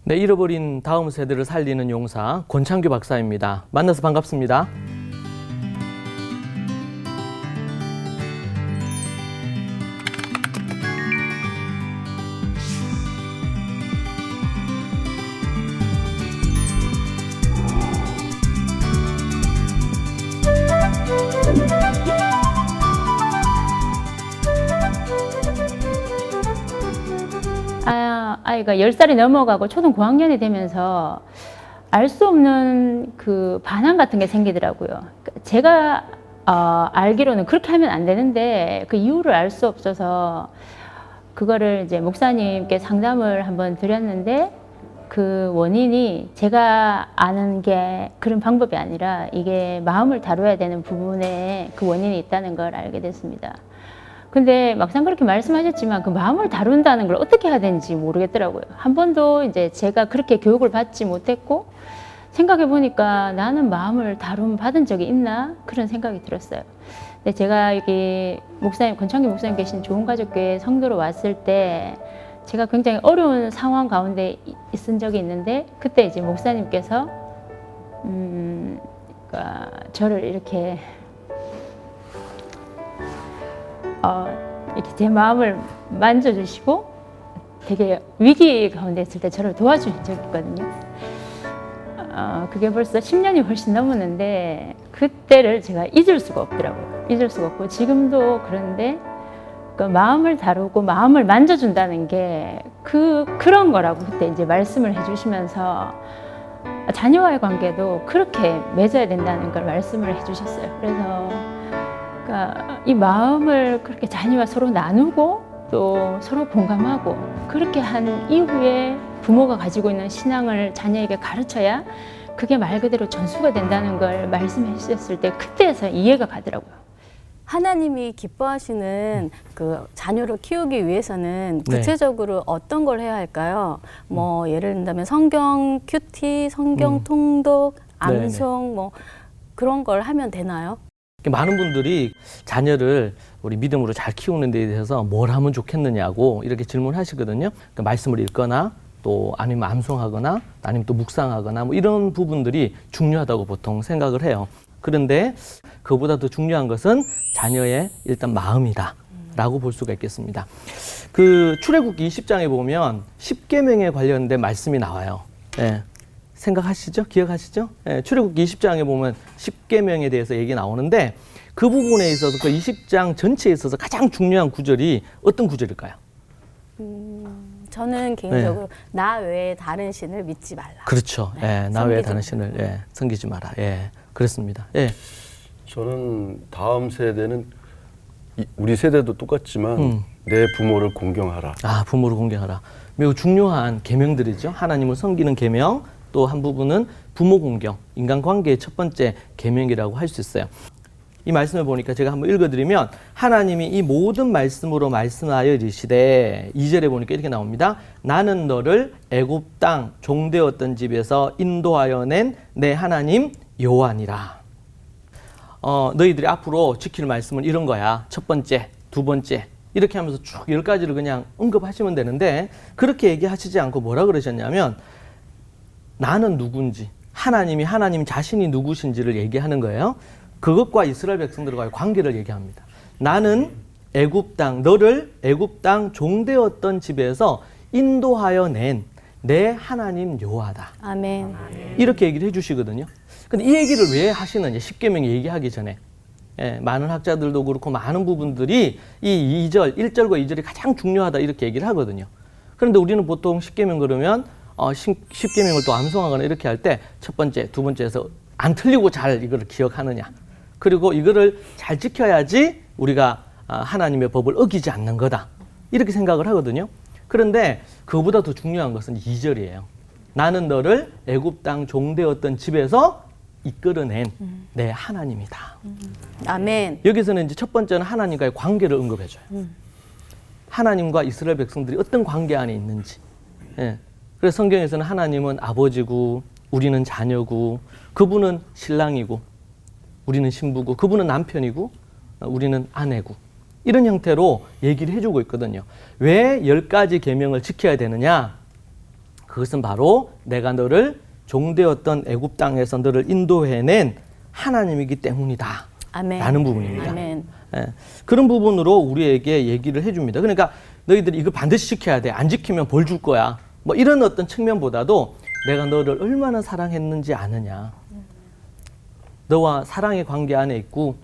네, 잃어버린 다음 세대를 살리는 용사 권창규 박사입니다. 만나서 반갑습니다. 아이가 10살이 넘어가고 초등 고학년이 되면서 알 수 없는 그 반항 같은 게 생기더라고요. 제가 알기로는 그렇게 하면 안 되는데 그 이유를 알 수 없어서 그거를 이제 목사님께 상담을 한번 드렸는데 그 원인이 제가 아는 게 그런 방법이 아니라 이게 마음을 다뤄야 되는 부분에 그 원인이 있다는 걸 알게 됐습니다. 근데 막상 그렇게 말씀하셨지만 그 마음을 다룬다는 걸 어떻게 해야 되는지 모르겠더라고요. 한 번도 이제 제가 그렇게 교육을 받지 못했고 생각해 보니까 나는 마음을 다룸 받은 적이 있나 그런 생각이 들었어요. 근데 제가 여기 목사님 권창규 목사님 계신 좋은가족교회 성도로 왔을 때 제가 굉장히 어려운 상황 가운데 있은 적이 있는데 그때 이제 목사님께서 그러니까 저를 이렇게 이렇게 제 마음을 만져주시고 되게 위기 가운데 있을 때 저를 도와준 적이 있거든요. 그게 벌써 10년이 훨씬 넘었는데 그때를 제가 잊을 수가 없더라고요. 잊을 수가 없고 지금도 그런데 그 마음을 다루고 마음을 만져준다는 게 그런 거라고 그때 이제 말씀을 해주시면서 자녀와의 관계도 그렇게 맺어야 된다는 걸 말씀을 해주셨어요. 그래서 그러니까 이 마음을 그렇게 자녀와 서로 나누고 또 서로 공감하고 그렇게 한 이후에 부모가 가지고 있는 신앙을 자녀에게 가르쳐야 그게 말 그대로 전수가 된다는 걸 말씀해 주셨을 때 그때에서 이해가 가더라고요. 하나님이 기뻐하시는 그 자녀를 키우기 위해서는 구체적으로 어떤 걸 해야 할까요? 뭐 예를 든다면 성경 큐티, 성경 통독, 암송 뭐 그런 걸 하면 되나요? 많은 분들이 자녀를 우리 믿음으로 잘 키우는 데 대해서 뭘 하면 좋겠느냐고 이렇게 질문하시거든요. 그러니까 말씀을 읽거나 또 아니면 암송하거나 아니면 또 묵상하거나 뭐 이런 부분들이 중요하다고 보통 생각을 해요. 그런데 그보다 더 중요한 것은 자녀의 일단 마음이다 라고 볼 수가 있겠습니다. 그 출애굽기 20장에 보면 10계명에 관련된 말씀이 나와요. 예. 생각하시죠? 기억하시죠? 예, 출애굽기 20장에 보면 10계명에 대해서 얘기 나오는데 그 부분에 있어서 그 20장 전체에 있어서 가장 중요한 구절이 어떤 구절일까요? 저는 개인적으로 나 외에 다른 신을 믿지 말라. 그렇죠. 예, 나 외에 다른 신을 섬기지 마라. 예, 그렇습니다. 예. 저는 다음 세대는 우리 세대도 똑같지만 내 부모를 공경하라. 아, 부모를 공경하라. 매우 중요한 계명들이죠. 하나님을 섬기는 계명, 또 한 부분은 부모 공경, 인간관계의 첫 번째 계명이라고 할 수 있어요. 이 말씀을 보니까 제가 한번 읽어드리면 하나님이 이 모든 말씀으로 말씀하여 이르시되 2절에 보니까 이렇게 나옵니다. 나는 너를 애굽 땅 종되었던 집에서 인도하여 낸 내 하나님 여호와니라. 너희들이 앞으로 지킬 말씀은 이런 거야. 첫 번째, 두 번째 이렇게 하면서 쭉 10가지를 그냥 언급하시면 되는데 그렇게 얘기하시지 않고 뭐라 그러셨냐면 나는 누군지 하나님 자신이 누구신지를 얘기하는 거예요. 그것과 이스라엘 백성들과의 관계를 얘기합니다. 나는 애굽 땅, 너를 애굽 땅 종되었던 집에서 인도하여 낸 내 하나님 여호와다. 아멘. 이렇게 얘기를 해주시거든요. 근데 이 얘기를 왜 하시느냐? 10계명 얘기하기 전에. 예, 많은 학자들도 그렇고 많은 부분들이 이 2절, 1절과 2절이 가장 중요하다 이렇게 얘기를 하거든요. 그런데 우리는 보통 10계명 그러면 10계명을 또 암송하거나 이렇게 할 때 첫 번째, 두 번째에서 안 틀리고 잘 이거를 기억하느냐. 그리고 이거를 잘 지켜야지 우리가 하나님의 법을 어기지 않는 거다. 이렇게 생각을 하거든요. 그런데 그보다 더 중요한 것은 2절이에요. 나는 너를 애굽 땅 종되었던 집에서 이끌어낸 내 하나님이다. 아멘. 여기서는 이제 첫 번째는 하나님과의 관계를 언급해줘요. 하나님과 이스라엘 백성들이 어떤 관계 안에 있는지. 예. 그래서 성경에서는 하나님은 아버지고 우리는 자녀고 그분은 신랑이고 우리는 신부고 그분은 남편이고 우리는 아내고 이런 형태로 얘기를 해주고 있거든요. 왜 10가지 계명을 지켜야 되느냐? 그것은 바로 내가 너를 종되었던 애굽 땅에서 너를 인도해낸 하나님이기 때문이다. 아멘. 라는 부분입니다. 아멘. 예, 그런 부분으로 우리에게 얘기를 해줍니다. 그러니까 너희들이 이거 반드시 지켜야 돼. 안 지키면 벌 줄 거야. 뭐 이런 어떤 측면보다도 내가 너를 얼마나 사랑했는지 아느냐. 너와 사랑의 관계 안에 있고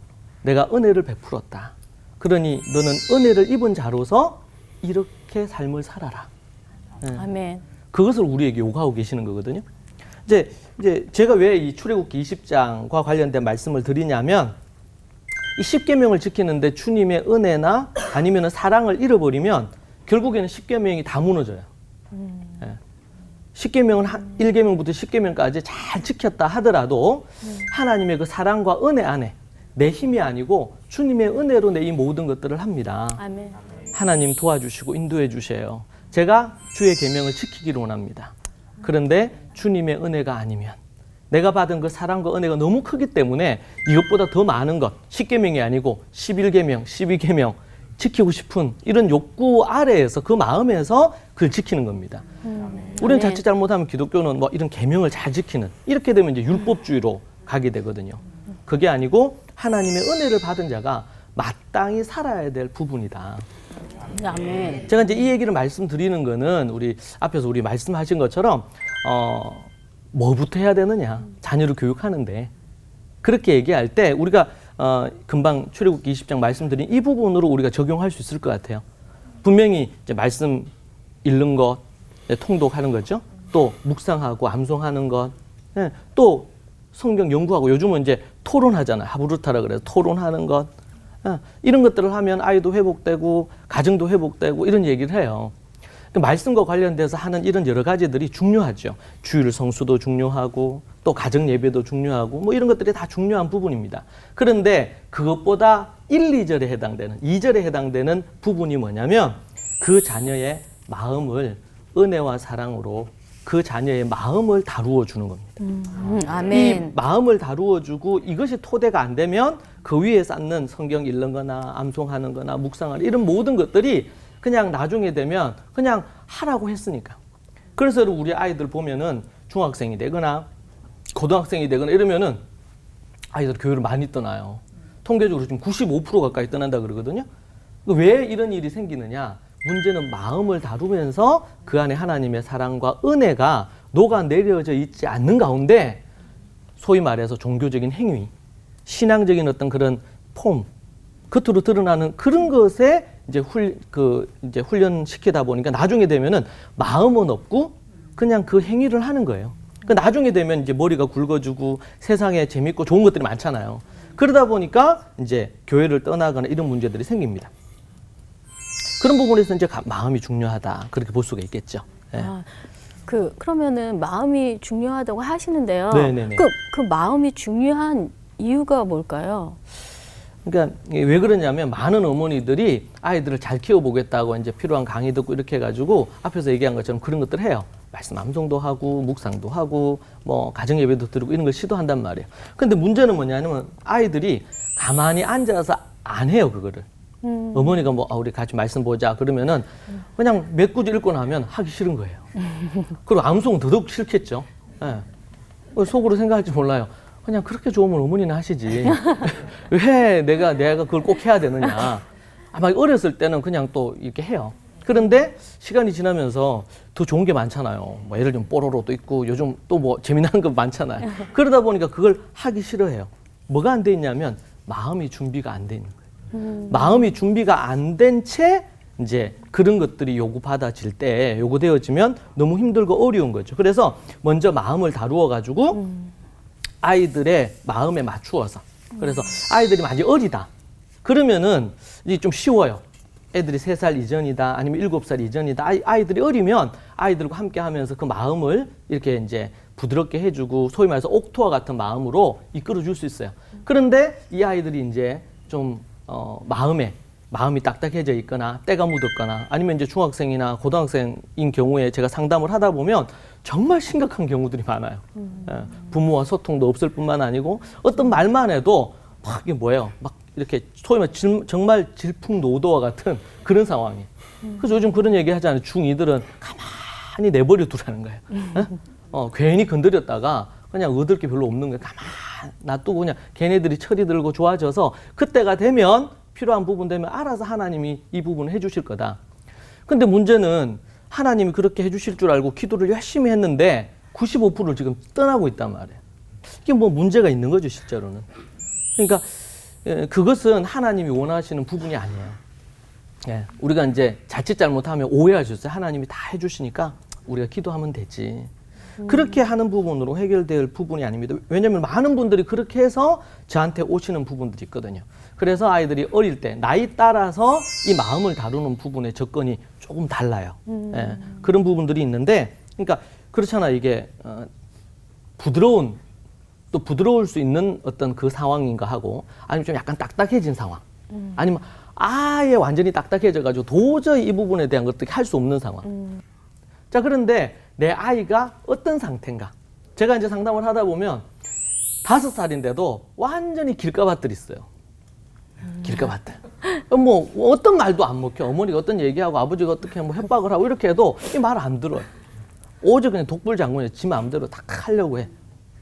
내가 은혜를 베풀었다. 그러니 너는 은혜를 입은 자로서 이렇게 삶을 살아라. 예. 아멘. 그것을 우리에게 요구하고 계시는 거거든요. 이제 제가 왜 이 출애굽기 20장과 관련된 말씀을 드리냐면 이 10계명을 지키는데 주님의 은혜나 아니면 사랑을 잃어버리면 결국에는 10계명이 다 무너져요. 예. 10계명은 1계명부터 10계명까지 잘 지켰다 하더라도 하나님의 그 사랑과 은혜 안에 내 힘이 아니고 주님의 은혜로 내 이 모든 것들을 합니다. 아멘. 하나님 도와주시고 인도해 주세요. 제가 주의 계명을 지키기를 원합니다. 그런데 주님의 은혜가 아니면 내가 받은 그 사랑과 은혜가 너무 크기 때문에 이것보다 더 많은 것, 10계명이 아니고 11계명, 12계명 지키고 싶은 이런 욕구 아래에서 그 마음에서 그걸 지키는 겁니다. 우리는 자칫 잘못하면 기독교는 뭐 이런 계명을 잘 지키는 이렇게 되면 이제 율법주의로 가게 되거든요. 그게 아니고 하나님의 은혜를 받은 자가 마땅히 살아야 될 부분이다. 아멘. 제가 이제 이 얘기를 말씀드리는 거는 우리 앞에서 우리 말씀하신 것처럼 뭐부터 해야 되느냐 자녀를 교육하는데 그렇게 얘기할 때 우리가 금방 출애굽기 20장 말씀드린 이 부분으로 우리가 적용할 수 있을 것 같아요. 분명히 이제 말씀 읽는 것, 통독하는 거죠. 또 묵상하고 암송하는 것, 또 성경 연구하고 요즘은 이제 토론하잖아요. 하브루타라 그래서 토론하는 것. 이런 것들을 하면 아이도 회복되고 가정도 회복되고 이런 얘기를 해요. 말씀과 관련돼서 하는 이런 여러 가지들이 중요하죠. 주일 성수도 중요하고 또 가정 예배도 중요하고 뭐 이런 것들이 다 중요한 부분입니다. 그런데 그것보다 1, 2절에 해당되는 2절에 해당되는 부분이 뭐냐면 그 자녀의 마음을 은혜와 사랑으로 그 자녀의 마음을 다루어 주는 겁니다. 아멘. 이 마음을 다루어 주고 이것이 토대가 안 되면 그 위에 쌓는 성경 읽는 거나 암송하는 거나 묵상하는 이런 모든 것들이 그냥 나중에 되면 그냥 하라고 했으니까. 그래서 우리 아이들 보면은 중학생이 되거나 고등학생이 되거나 이러면은 아이들 교회를 많이 떠나요. 통계적으로 지금 95% 가까이 떠난다 그러거든요. 왜 이런 일이 생기느냐? 문제는 마음을 다루면서 그 안에 하나님의 사랑과 은혜가 녹아내려져 있지 않는 가운데 소위 말해서 종교적인 행위, 신앙적인 어떤 그런 폼, 겉으로 드러나는 그런 것에 이제 훈련시키다 보니까 나중에 되면은 마음은 없고 그냥 그 행위를 하는 거예요. 그 나중에 되면 이제 머리가 굵어지고 세상에 재밌고 좋은 것들이 많잖아요. 그러다 보니까 이제 교회를 떠나거나 이런 문제들이 생깁니다. 그런 부분에서 이제 마음이 중요하다 그렇게 볼 수가 있겠죠. 예. 그러면은 마음이 중요하다고 하시는데요. 네네네. 그 마음이 중요한 이유가 뭘까요? 그러니까 왜 그러냐면 많은 어머니들이 아이들을 잘 키워보겠다고 이제 필요한 강의 듣고 이렇게 해가지고 앞에서 얘기한 것처럼 그런 것들을 해요. 말씀 암송도 하고 묵상도 하고 뭐 가정 예배도 드리고 이런 걸 시도한단 말이에요. 근데 문제는 뭐냐면 아이들이 가만히 앉아서 안 해요 그거를. 어머니가 뭐 우리 같이 말씀 보자 그러면은 그냥 몇 구절 읽고 나면 하기 싫은 거예요. 그리고 암송은 더더욱 싫겠죠. 예. 속으로 생각할지 몰라요. 그냥 그렇게 좋으면 어머니는 하시지. 왜 내가 그걸 꼭 해야 되느냐. 아마 어렸을 때는 그냥 또 이렇게 해요. 그런데 시간이 지나면서 더 좋은 게 많잖아요. 뭐 예를 들면 뽀로로도 있고 요즘 또 뭐 재미난 거 많잖아요. 그러다 보니까 그걸 하기 싫어해요. 뭐가 안 돼 있냐면 마음이 준비가 안 돼 있는 거예요. 마음이 준비가 안 된 채 이제 그런 것들이 요구받아질 때 요구되어지면 너무 힘들고 어려운 거죠. 그래서 먼저 마음을 다루어 가지고 아이들의 마음에 맞추어서 그래서 아이들이 많이 어리다 그러면은 이제 좀 쉬워요. 애들이 3살 이전이다 아니면 7살 이전이다 아이들이 어리면 아이들과 함께 하면서 그 마음을 이렇게 이제 부드럽게 해주고 소위 말해서 옥토와 같은 마음으로 이끌어 줄 수 있어요. 그런데 이 아이들이 이제 좀 마음에 마음이 딱딱해져 있거나 때가 묻었거나 아니면 이제 중학생이나 고등학생인 경우에 제가 상담을 하다 보면 정말 심각한 경우들이 많아요. 예, 부모와 소통도 없을 뿐만 아니고 어떤 말만 해도 막 이게 뭐예요? 막 이렇게 소위 말해 정말 질풍노도와 같은 그런 상황이에요. 그래서 요즘 그런 얘기 하잖아요. 중2들은 가만히 내버려 두라는 거예요. 예? 괜히 건드렸다가 그냥 얻을 게 별로 없는 거예요. 가만 놔두고 그냥 걔네들이 철이 들고 좋아져서 그때가 되면 필요한 부분 되면 알아서 하나님이 이 부분을 해주실 거다. 근데 문제는 하나님이 그렇게 해주실 줄 알고 기도를 열심히 했는데 95%를 지금 떠나고 있단 말이에요. 이게 뭐 문제가 있는 거죠, 실제로는. 그러니까 그것은 하나님이 원하시는 부분이 아니에요. 예, 우리가 이제 자칫 잘못하면 오해하셨어요. 하나님이 다 해주시니까 우리가 기도하면 되지. 그렇게 하는 부분으로 해결될 부분이 아닙니다. 왜냐하면 많은 분들이 그렇게 해서 저한테 오시는 부분들이 있거든요. 그래서 아이들이 어릴 때 나이 따라서 이 마음을 다루는 부분의 접근이 조금 달라요. 예, 그런 부분들이 있는데, 그러니까 그렇잖아. 이게 부드러운 또 부드러울 수 있는 어떤 그 상황인가 하고, 아니면 좀 약간 딱딱해진 상황, 아니면 아예 완전히 딱딱해져가지고 도저히 이 부분에 대한 걸 어떻게 할 수 없는 상황. 자, 그런데 내 아이가 어떤 상태인가? 제가 이제 상담을 하다 보면 5살인데도 완전히 길가밭들이 있어요. 길가밭들. 뭐 어떤 말도 안 먹혀. 어머니가 어떤 얘기하고 아버지가 어떻게 뭐 협박을 하고 이렇게 해도 이 말 안 들어요. 오직 그냥 독불장군이에요. 지 마음대로 다 하려고 해.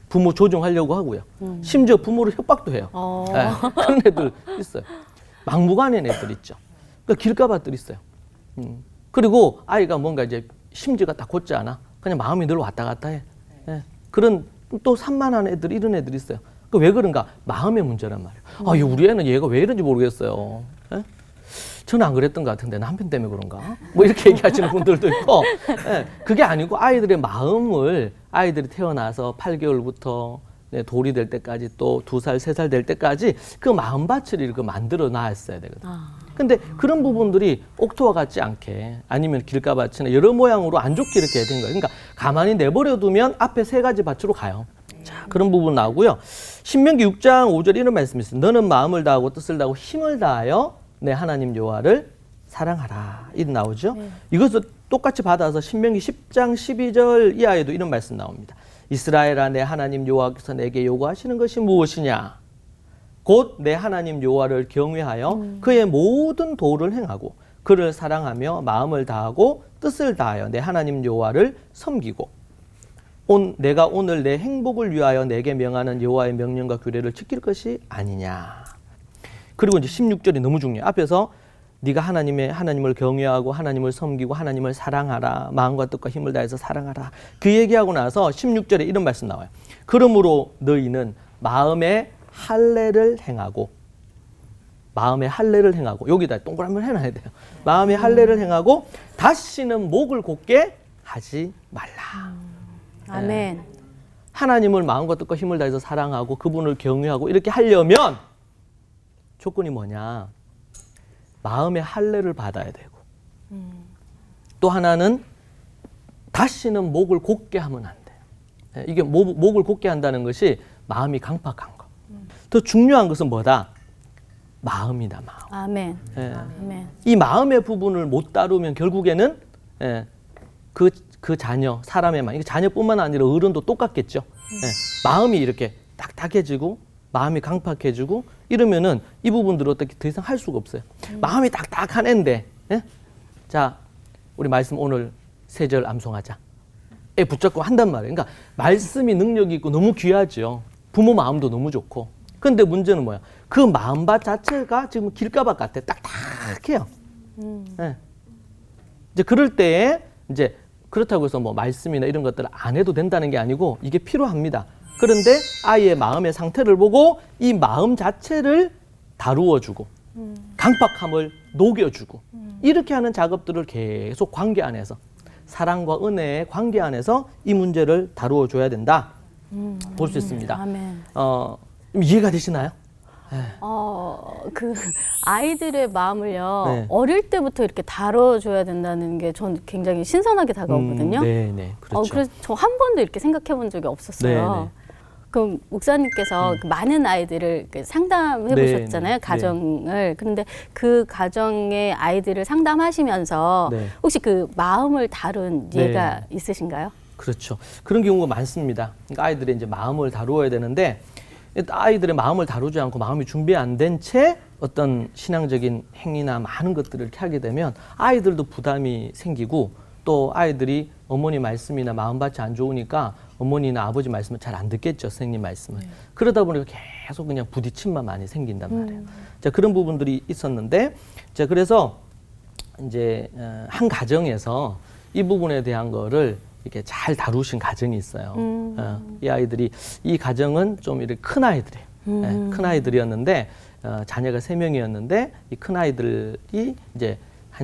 부모 조종하려고 하고요. 심지어 부모를 협박도 해요. 네, 그런 애들 있어요. 막무가내인 애들 있죠. 그러니까 길가밭들 있어요. 그리고 아이가 뭔가 이제 심지가 딱 곧지 않아. 그냥 마음이 늘 왔다 갔다 해. 예. 그런 또 산만한 애들, 이런 애들이 있어요. 그 왜 그런가? 마음의 문제란 말이에요. 우리 애는 얘가 왜 이런지 모르겠어요. 예? 저는 안 그랬던 것 같은데 남편 때문에 그런가? 뭐 이렇게 얘기하시는 분들도 있고, 예. 그게 아니고 아이들의 마음을 아이들이 태어나서 8개월부터 돌이 될 때까지 또 2살, 3살 될 때까지 그 마음밭을 이렇게 만들어 놨어야 되거든. 근데 그런 부분들이 옥토와 같지 않게 아니면 길가밭이나 여러 모양으로 안 좋게 이렇게 된 거예요. 그러니까 가만히 내버려 두면 앞에 3가지 밭으로 가요. 자, 그런 부분 나오고요. 신명기 6장 5절 이런 말씀이 있어요. 너는 마음을 다하고 뜻을 다하고 힘을 다하여 내 하나님 여호와를 사랑하라. 이런 나오죠. 이것을 똑같이 받아서 신명기 10장 12절 이하에도 이런 말씀 나옵니다. 이스라엘아 내 하나님 여호와께서 내게 요구하시는 것이 무엇이냐? 곧 내 하나님 여호와를 경외하여 그의 모든 도를 행하고 그를 사랑하며 마음을 다하고 뜻을 다하여 내 하나님 여호와를 섬기고 내가 오늘 내 행복을 위하여 내게 명하는 여호와의 명령과 규례를 지킬 것이 아니냐. 그리고 이제 16절이 너무 중요해요. 앞에서 네가 하나님을 경외하고 하나님을 섬기고 하나님을 사랑하라. 마음과 뜻과 힘을 다해서 사랑하라. 그 얘기하고 나서 16절에 이런 말씀 나와요. 그러므로 너희는 마음의 할례를 행하고 여기다 동그라미 해놔야 돼요. 마음의 할례를 행하고 다시는 목을 곧게 하지 말라. 아멘. 하나님을 마음과 뜻과 힘을 다해서 사랑하고 그분을 경외하고 이렇게 하려면 조건이 뭐냐? 마음의 할례를 받아야 되고 또 하나는 다시는 목을 곧게 하면 안 돼요. 이게 목을 곧게 한다는 것이 마음이 강팍한 거. 더 중요한 것은 뭐다? 마음이다, 마음. 아멘. 예. 아멘. 이 마음의 부분을 못 다루면 결국에는 그 자녀, 사람의 마음, 자녀뿐만 아니라 어른도 똑같겠죠. 마음이 이렇게 딱딱해지고 마음이 강팍해지고 이러면은 이 부분들을 어떻게 더 이상 할 수가 없어요. 마음이 딱딱한 애인데, 자, 우리 말씀 오늘 3절 암송하자. 애 붙잡고 한단 말이에요. 그러니까 말씀이 능력이 있고 너무 귀하죠. 부모 마음도 너무 좋고. 근데 문제는 뭐야? 그 마음밭 자체가 지금 길가밭 같아. 딱딱해요. 이제 그럴 때에 이제 그렇다고 해서 뭐 말씀이나 이런 것들을 안 해도 된다는 게 아니고 이게 필요합니다. 그런데 아이의 마음의 상태를 보고 이 마음 자체를 다루어주고 강팍함을 녹여주고 이렇게 하는 작업들을 계속 관계 안에서 사랑과 은혜의 관계 안에서 이 문제를 다루어줘야 된다. 볼 수 있습니다. 아멘. 이해가 되시나요? 그 아이들의 마음을요, 네. 어릴 때부터 이렇게 다뤄줘야 된다는 게 전 굉장히 신선하게 다가오거든요. 네, 그렇죠. 그래서 저 한 번도 이렇게 생각해 본 적이 없었어요. 네. 그럼 목사님께서 그 많은 아이들을 상담해 보셨잖아요, 네. 가정을. 그런데 그 가정의 아이들을 상담하시면서 네. 혹시 그 마음을 다룬 네. 예가 있으신가요? 그렇죠. 그런 경우가 많습니다. 그러니까 아이들의 이제 마음을 다루어야 되는데 아이들의 마음을 다루지 않고 마음이 준비 안 된 채 어떤 신앙적인 행위나 많은 것들을 이렇게 하게 되면 아이들도 부담이 생기고 또 아이들이 어머니 말씀이나 마음밭이 안 좋으니까 어머니나 아버지 말씀을 잘 안 듣겠죠, 선생님 말씀을. 그러다 보니까 계속 그냥 부딪힘만 많이 생긴단 말이에요. 자, 그런 부분들이 있었는데, 자, 그래서 이제 한 가정에서 이 부분에 대한 거를 이렇게 잘 다루신 가정이 있어요. 이 아이들이, 이 가정은 좀 이렇게 큰 아이들이에요. 네, 큰 아이들이었는데, 자녀가 3명이었는데, 이 큰 아이들이 이제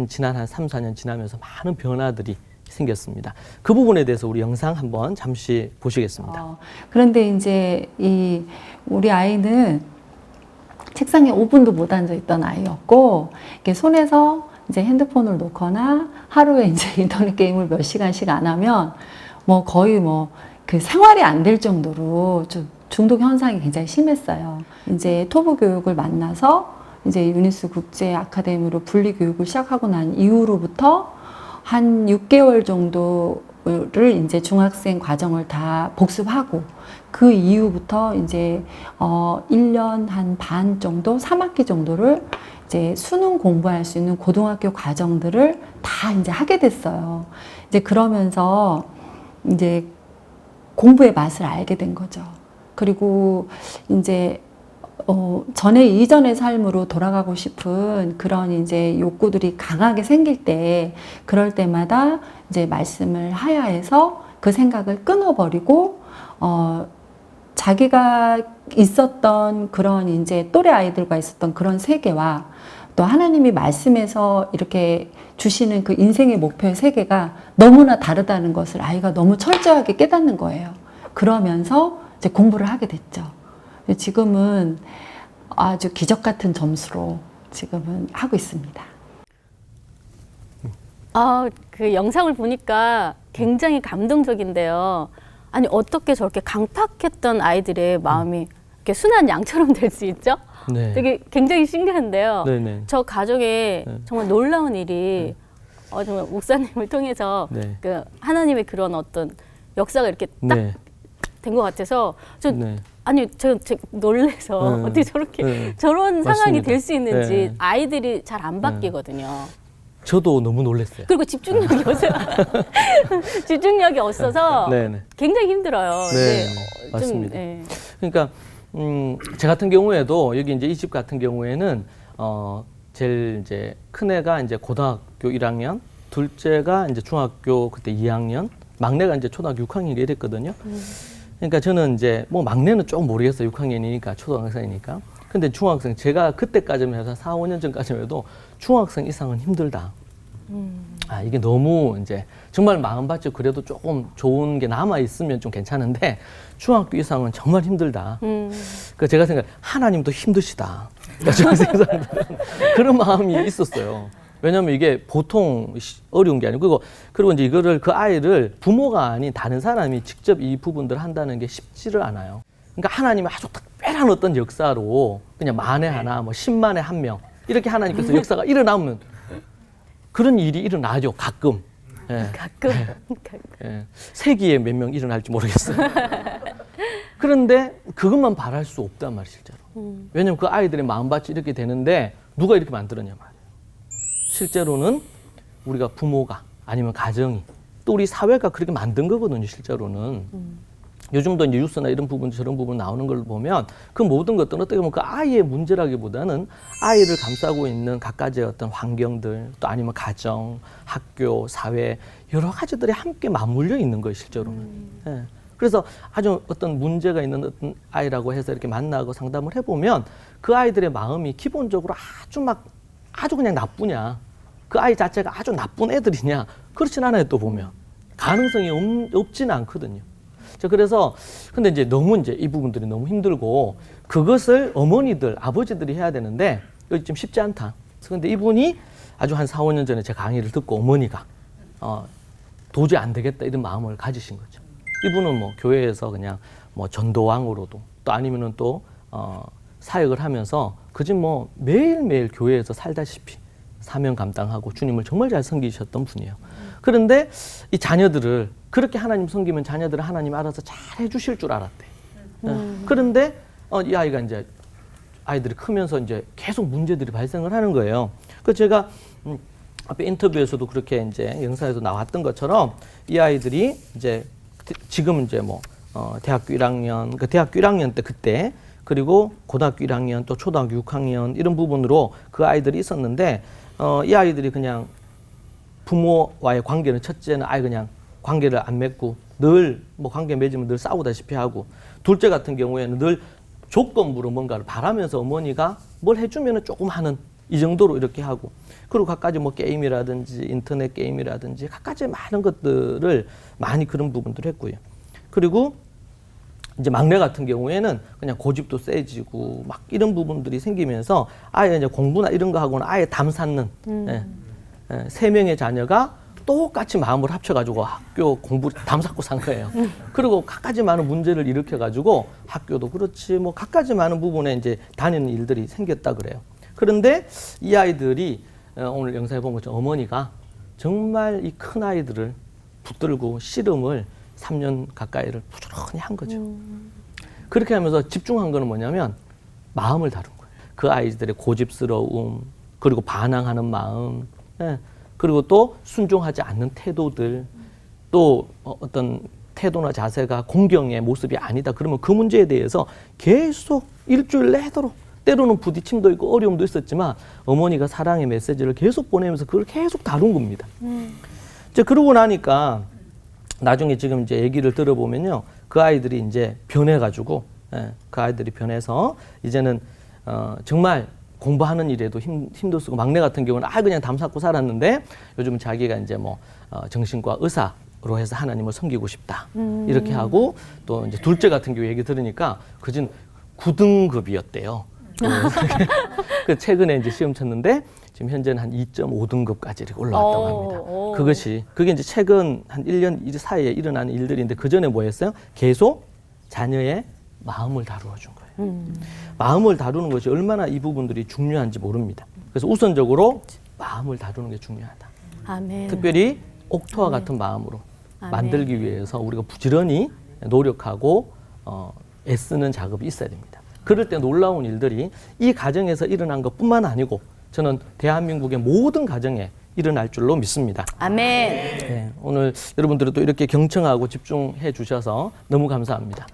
지난 한 3, 4년 지나면서 많은 변화들이 생겼습니다. 그 부분에 대해서 우리 영상 한번 잠시 보시겠습니다. 그런데 이제 우리 아이는 책상에 5분도 못 앉아 있던 아이였고, 이렇게 손에서 이제 핸드폰을 놓거나 하루에 이제 인터넷 게임을 몇 시간씩 안 하면 뭐 거의 뭐 그 생활이 안 될 정도로 좀 중독 현상이 굉장히 심했어요. 이제 토부 교육을 만나서 이제 유니스 국제 아카데미로 분리 교육을 시작하고 난 이후로부터 한 6개월 정도를 이제 중학생 과정을 다 복습하고 그 이후부터 이제 1년 한 반 정도, 3학기 정도를 이제 수능 공부할 수 있는 고등학교 과정들을 다 이제 하게 됐어요. 이제 그러면서 이제 공부의 맛을 알게 된 거죠. 그리고 이제 이전의 삶으로 돌아가고 싶은 그런 이제 욕구들이 강하게 생길 때, 그럴 때마다 이제 말씀을 하야해서 그 생각을 끊어버리고, 자기가 있었던 그런 이제 또래 아이들과 있었던 그런 세계와 또 하나님이 말씀에서 이렇게 주시는 그 인생의 목표의 세계가 너무나 다르다는 것을 아이가 너무 철저하게 깨닫는 거예요. 그러면서 이제 공부를 하게 됐죠. 지금은 아주 기적 같은 점수로 지금은 하고 있습니다. 그 영상을 보니까 굉장히 감동적인데요. 아니, 어떻게 저렇게 강팍했던 아이들의 마음이 이렇게 순한 양처럼 될 수 있죠? 네. 되게 굉장히 신기한데요. 네네. 저 가족에 네. 정말 놀라운 일이 정말 목사님을 통해서 네. 그 하나님의 그런 어떤 역사가 이렇게 딱 네. 된 것 같아서 네. 아니 제가 놀래서 네. 어떻게 저렇게 네. 저런 상황이 맞습니다. 될 수 있는지 네. 아이들이 잘 안 바뀌거든요. 저도 너무 놀랐어요. 그리고 집중력이 없어요. 집중력이 없어서 네네. 굉장히 힘들어요. 네, 좀, 맞습니다. 네. 그러니까 제 같은 경우에도 여기 이제 이 집 같은 경우에는 제일 이제 큰 애가 이제 고등학교 1학년, 둘째가 이제 중학교 그때 2학년, 막내가 이제 초등학교 6학년 이랬거든요. 그러니까 저는 이제 뭐 막내는 조금 모르겠어요. 6학년이니까 초등학생이니까. 근데 중학생, 제가 그때까지만 해도 4, 5년 전까지만 해도 중학생 이상은 힘들다. 이게 너무 이제 정말 마음밭이 그래도 조금 좋은 게 남아 있으면 좀 괜찮은데 중학교 이상은 정말 힘들다. 그 제가 생각 하나님도 힘드시다. 그러니까 중학생 사람들은 그런 마음이 있었어요. 왜냐하면 이게 보통 어려운 게 아니고 그리고 이제 이거를 그 아이를 부모가 아닌 다른 사람이 직접 이 부분들을 한다는 게 쉽지를 않아요. 그러니까 하나님이 아주 특별한 어떤 역사로 그냥 만에 하나, 뭐 10만에 한 명 이렇게 하나님께서 역사가 일어나면 그런 일이 일어나죠. 가끔. 예. 가끔. 예. 세기에 몇 명 일어날지 모르겠어요. 그런데 그것만 바랄 수 없단 말이에요, 실제로. 왜냐면 그 아이들의 마음밭이 이렇게 되는데 누가 이렇게 만들었냐 말이에요. 실제로는 우리가 부모가 아니면 가정이 또 우리 사회가 그렇게 만든 거거든요, 실제로는. 요즘도 이제 뉴스나 이런 부분, 저런 부분 나오는 걸 보면 그 모든 것들은 어떻게 보면 그 아이의 문제라기보다는 아이를 감싸고 있는 각가지의 어떤 환경들, 또 아니면 가정, 학교, 사회, 여러 가지들이 함께 맞물려 있는 거예요, 실제로는. 예. 그래서 아주 어떤 문제가 있는 어떤 아이라고 해서 이렇게 만나고 상담을 해보면 그 아이들의 마음이 기본적으로 아주 그냥 나쁘냐, 그 아이 자체가 아주 나쁜 애들이냐, 그렇진 않아요, 또 보면. 가능성이 없지는 않거든요. 자, 그래서 근데 이제 너무 이제 이 부분들이 너무 힘들고 그것을 어머니들, 아버지들이 해야 되는데 이거 좀 쉽지 않다. 그런데 이분이 아주 한 4, 5년 전에 제 강의를 듣고 어머니가 도저히 안 되겠다 이런 마음을 가지신 거죠. 이분은 뭐 교회에서 그냥 뭐 전도왕으로도 또 아니면은 또 사역을 하면서 그 집 뭐 매일매일 교회에서 살다시피 사명 감당하고 주님을 정말 잘 섬기셨던 분이에요. 그런데 이 자녀들을 그렇게 하나님 섬기면 자녀들을 하나님 알아서 잘 해주실 줄 알았대. 그런데 이 아이가 이제 아이들이 크면서 이제 계속 문제들이 발생을 하는 거예요. 그 제가 앞에 인터뷰에서도 그렇게 이제 영상에서 나왔던 것처럼 이 아이들이 이제 지금 이제 뭐 대학교 1학년, 그 대학교 1학년 때 그때 그리고 고등학교 1학년 또 초등학교 6학년 이런 부분으로 그 아이들이 있었는데 이 아이들이 그냥 부모와의 관계는 첫째는 아예 그냥 관계를 안 맺고 늘 뭐 관계 맺으면 늘 싸우다시피 하고 둘째 같은 경우에는 늘 조건부로 뭔가를 바라면서 어머니가 뭘 해주면은 조금 하는 이 정도로 이렇게 하고 그리고 갖가지 뭐 게임이라든지 인터넷 게임이라든지 갖가지 많은 것들을 많이 그런 부분들을 했고요. 그리고 이제 막내 같은 경우에는 그냥 고집도 세지고 막 이런 부분들이 생기면서 아예 이제 공부나 이런 거 하고는 아예 담쌓는 세 명의 자녀가 똑같이 마음을 합쳐가지고 학교 공부 담쌓고 산 거예요. 그리고 갖가지 많은 문제를 일으켜가지고 학교도 그렇지 뭐 갖가지 많은 부분에 이제 다니는 일들이 생겼다 그래요. 그런데 이 아이들이 오늘 영상에 본 것처럼 어머니가 정말 이 큰 아이들을 붙들고 씨름을 3년 가까이를 부지런히 한 거죠. 그렇게 하면서 집중한 거는 뭐냐면 마음을 다룬 거예요. 그 아이들의 고집스러움, 그리고 반항하는 마음, 그리고 또 순종하지 않는 태도들, 또 어떤 태도나 자세가 공경의 모습이 아니다. 그러면 그 문제에 대해서 계속 일주일 내도록 때로는 부딪힘도 있고 어려움도 있었지만 어머니가 사랑의 메시지를 계속 보내면서 그걸 계속 다룬 겁니다. 이제 그러고 나니까 나중에 지금 이제 얘기를 들어보면요. 그 아이들이 이제 변해가지고, 그 아이들이 변해서 이제는 정말 공부하는 일에도 힘도 쓰고 막내 같은 경우는 그냥 담쌓고 살았는데 요즘 자기가 이제 뭐 정신과 의사로 해서 하나님을 섬기고 싶다. 이렇게 하고 또 이제 둘째 같은 경우 얘기 들으니까 그진 9등급이었대요. 그 최근에 이제 시험 쳤는데 지금 현재는 한 2.5등급까지 이렇게 올라왔다고 합니다. 그게 이제 최근 한 1년 사이에 일어나는 일들인데 그 전에 뭐 했어요? 계속 자녀의 마음을 다루어 준 거예요. 마음을 다루는 것이 얼마나 이 부분들이 중요한지 모릅니다. 그래서 우선적으로 마음을 다루는 게 중요하다. 아멘. 특별히 옥토와 같은 마음으로 만들기 위해서 우리가 부지런히 노력하고 애쓰는 작업이 있어야 됩니다. 그럴 때 놀라운 일들이 이 가정에서 일어난 것뿐만 아니고 저는 대한민국의 모든 가정에 일어날 줄로 믿습니다. 아멘. 네, 오늘 여러분들이 또 이렇게 경청하고 집중해 주셔서 너무 감사합니다.